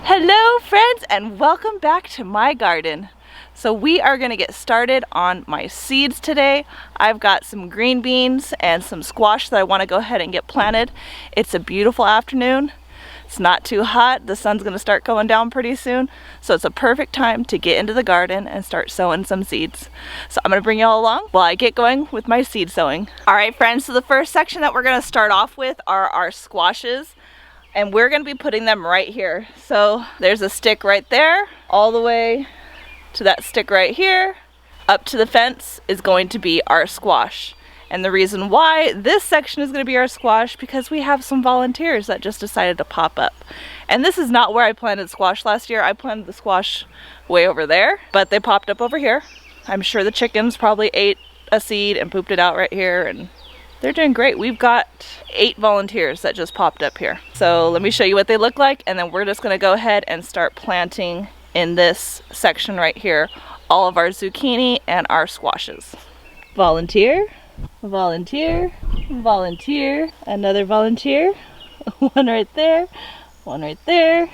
Hello friends, and welcome back to my garden. So we are going to get started on my seeds today. I've got some green beans and some squash that I want to go ahead and get planted. It's a beautiful afternoon. It's not too hot. The sun's going to start going down pretty soon. So it's a perfect time to get into the garden and start sowing some seeds. So I'm going to bring you all along while I get going with my seed sowing. Alright friends, so the first section that we're going to start off with are our squashes. And we're going to be putting them right here. So there's a stick right there, all the way to that stick right here. Up to the fence is going to be our squash. And the reason why this section is going to be our squash, because we have some volunteers that just decided to pop up. And this is not where I planted squash last year. I planted the squash way over there, but they popped up over here. I'm sure the chickens probably ate a seed and pooped it out right here, and they're doing great. We've got 8 volunteers that just popped up here. So let me show you what they look like, and then we're just gonna go ahead and start planting in this section right here all of our zucchini and our squashes. Volunteer, volunteer, volunteer, another volunteer, one right there, one right there.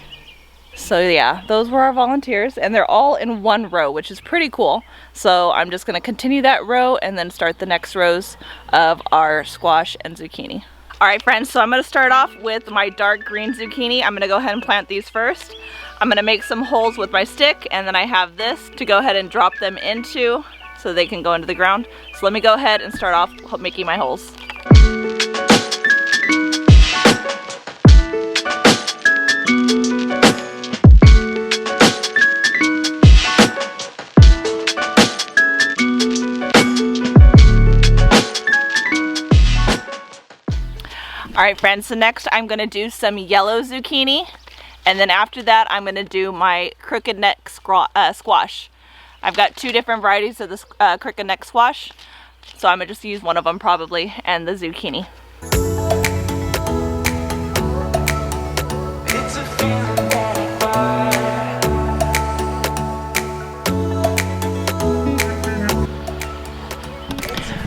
So yeah, those were our volunteers, and they're all in one row, which is pretty cool. So I'm just going to continue that row and then start the next rows of our squash and zucchini. Alright friends, so I'm going to start off with my dark green zucchini. I'm going to go ahead and plant these first. I'm going to make some holes with my stick, and then I have this to go ahead and drop them into so they can go into the ground. So let me go ahead and start off making my holes. Alright friends, so next I'm going to do some yellow zucchini, and then after that I'm going to do my crooked neck squash. I've got 2 different varieties of this crooked neck squash, so I'm going to just use one of them probably, and the zucchini.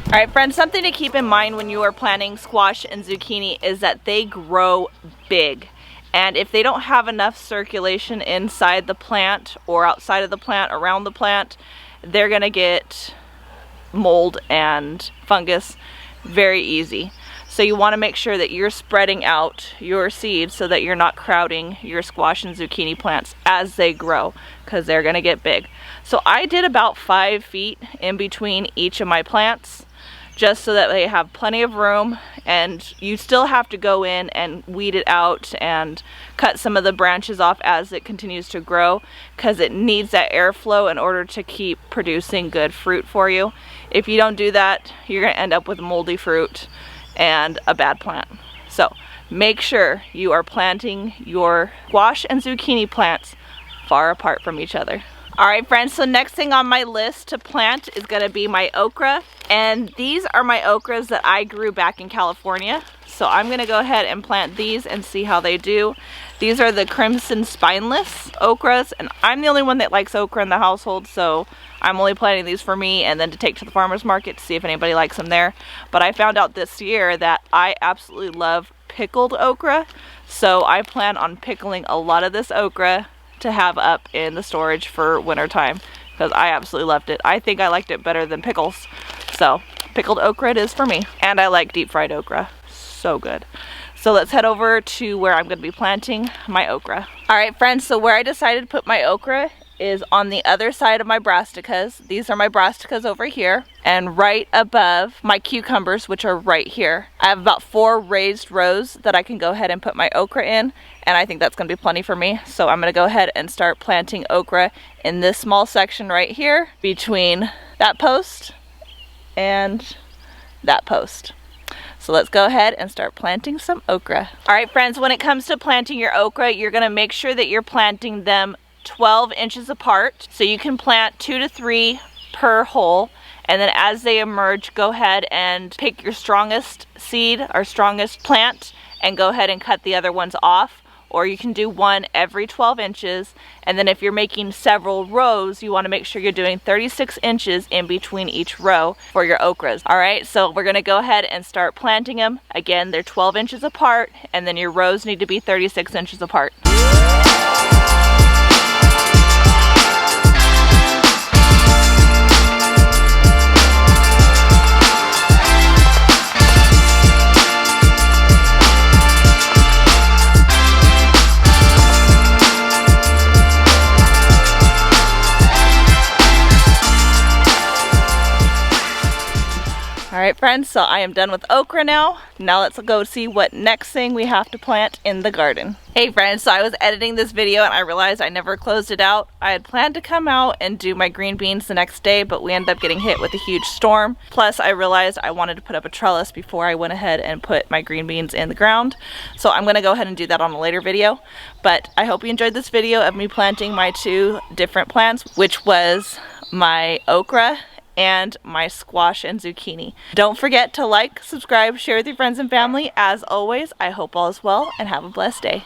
Alright friends, something to keep in mind when you are planting squash and zucchini is that they grow big. And if they don't have enough circulation inside the plant or outside of the plant, around the plant, they're going to get mold and fungus very easy. So you want to make sure that you're spreading out your seeds so that you're not crowding your squash and zucchini plants as they grow, because they're going to get big. So I did about 5 feet in between each of my plants, just so that they have plenty of room, and you still have to go in and weed it out and cut some of the branches off as it continues to grow, because it needs that airflow in order to keep producing good fruit for you. If you don't do that, you're going to end up with moldy fruit and a bad plant. So make sure you are planting your squash and zucchini plants far apart from each other. Alright friends, so next thing on my list to plant is going to be my okra. And these are my okras that I grew back in California. So I'm going to go ahead and plant these and see how they do. These are the crimson spineless okras, and I'm the only one that likes okra in the household, so I'm only planting these for me and then to take to the farmer's market to see if anybody likes them there. But I found out this year that I absolutely love pickled okra, so I plan on pickling a lot of this okra to have up in the storage for winter time, because I absolutely loved it. I think I liked it better than pickles. So pickled okra it is for me, and I like deep fried okra. So good. So let's head over to where I'm going to be planting my okra. Alright friends, so where I decided to put my okra is on the other side of my brassicas. These are my brassicas over here, and right above my cucumbers, which are right here. I have about 4 raised rows that I can go ahead and put my okra in, and I think that's going to be plenty for me. So I'm going to go ahead and start planting okra in this small section right here between that post and that post. So let's go ahead and start planting some okra. Alright friends, when it comes to planting your okra, you're going to make sure that you're planting them 12 inches apart. So you can plant 2 to 3 per hole, and then as they emerge, go ahead and pick your strongest seed or strongest plant and go ahead and cut the other ones off. Or you can do one every 12 inches, and then if you're making several rows, you want to make sure you're doing 36 inches in between each row for your okras. Alright, so we're going to go ahead and start planting them. Again, they're 12 inches apart, and then your rows need to be 36 inches apart. Alright friends, so I am done with okra now. Now let's go see what next thing we have to plant in the garden. Hey friends, so I was editing this video and I realized I never closed it out. I had planned to come out and do my green beans the next day, but we ended up getting hit with a huge storm. Plus I realized I wanted to put up a trellis before I went ahead and put my green beans in the ground. So I'm going to go ahead and do that on a later video. But I hope you enjoyed this video of me planting my 2 different plants, which was my okra and my squash and zucchini. Don't forget to like, subscribe, share with your friends and family. As always, I hope all is well and have a blessed day.